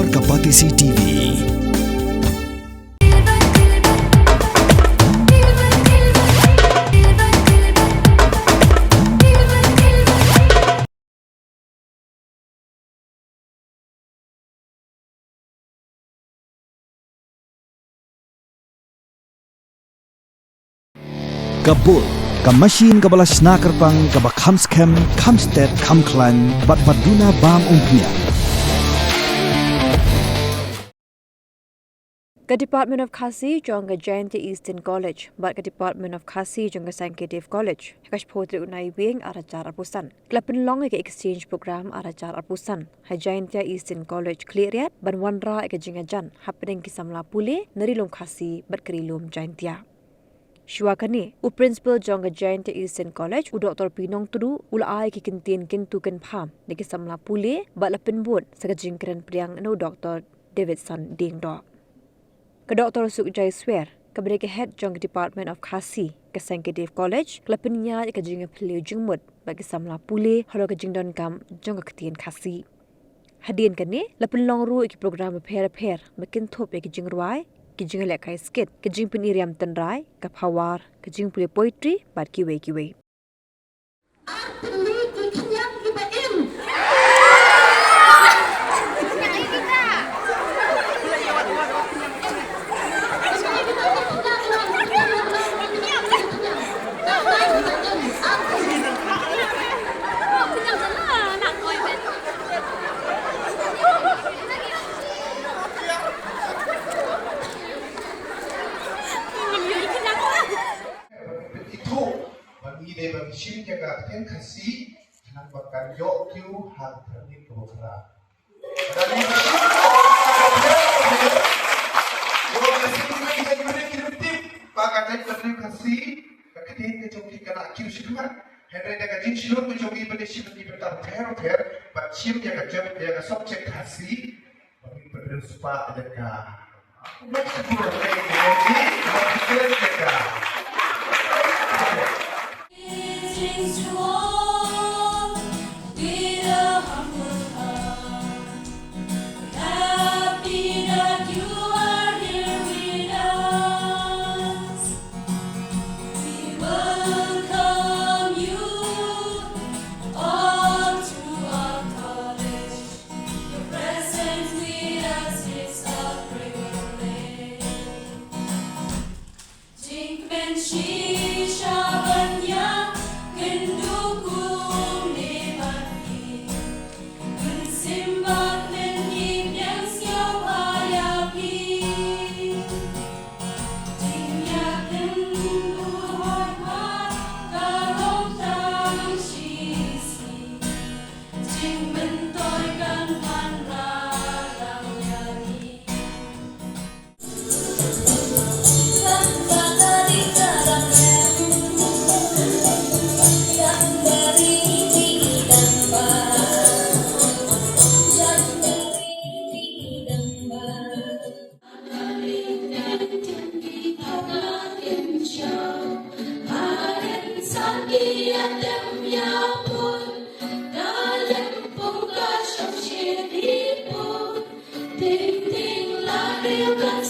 Explore Kapatisi TV. Kabul, kamasin kabala snacker pang kabakam scam, kamstet, kamklan, bat baduna bam umpia. Ke Department of Khasi jong ke Jayanti Eastern College, bat ke Department of Khasi jong ke Sankardev College. Kash potri unai wing arajar arpusan. Klapen long ke exchange program arajar arpusan. Hai Jayanti Eastern College Khliehriat ban wanra ke jingajan happening ki Samla pule nari lom Khasi bat kerilum Jayantia. Syuakani, Principal jong ke Jayanti Eastern College, Dr. Pinong Tudu, ulai ki kintin kintu ken pham, ni ki Samla pule bat lapen bun sagajing keren priang no Dr. Davidson ding do. Ke Dr. Sukjai swear, kepada ke head jong ke Department of Khasi ke Sankardev College, kelapen nya ke jinga peliu jengmut bagi Samla pule halo ke jingdon kam jong ke ketien Khasi. Hadian kani, lapen long ru ki program repair makin top ke jingruai, ke jing lekai skit, ke jing peniriam tenrai, ke pawar, ke jing pule poetry, bat kiwe. Ithuh bagi dia bagi Shillong jaga ten Khasi nak bakar yok kiu hak ternik kebukara. Dan ini kalau Khasi ini jadi mana kita pakai ten Khasi ketin ke joki kena kiu Shillong. Henry jaga jin Shillong tu joki pada Shillong di bentar fair, but Shillong jaga subjek Khasi bagi pada sepa jaga. Next to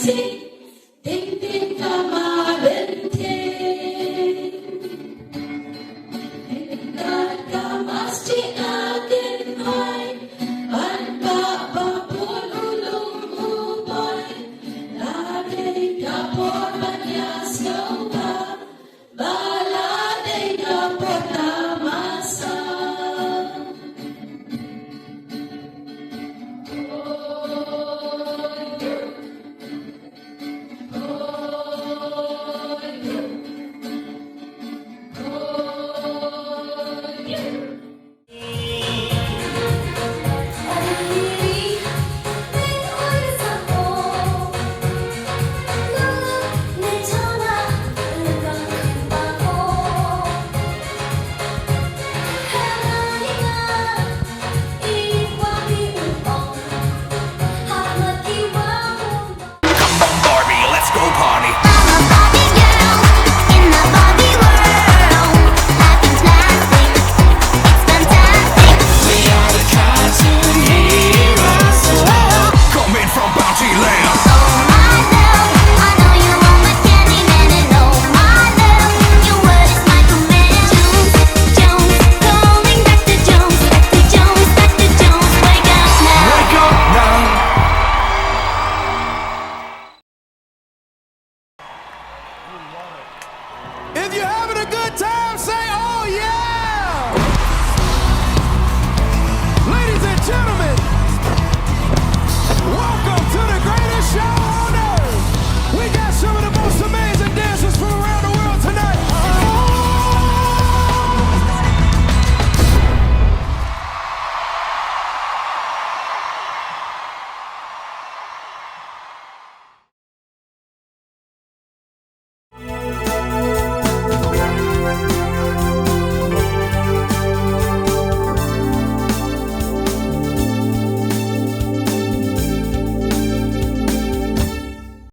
See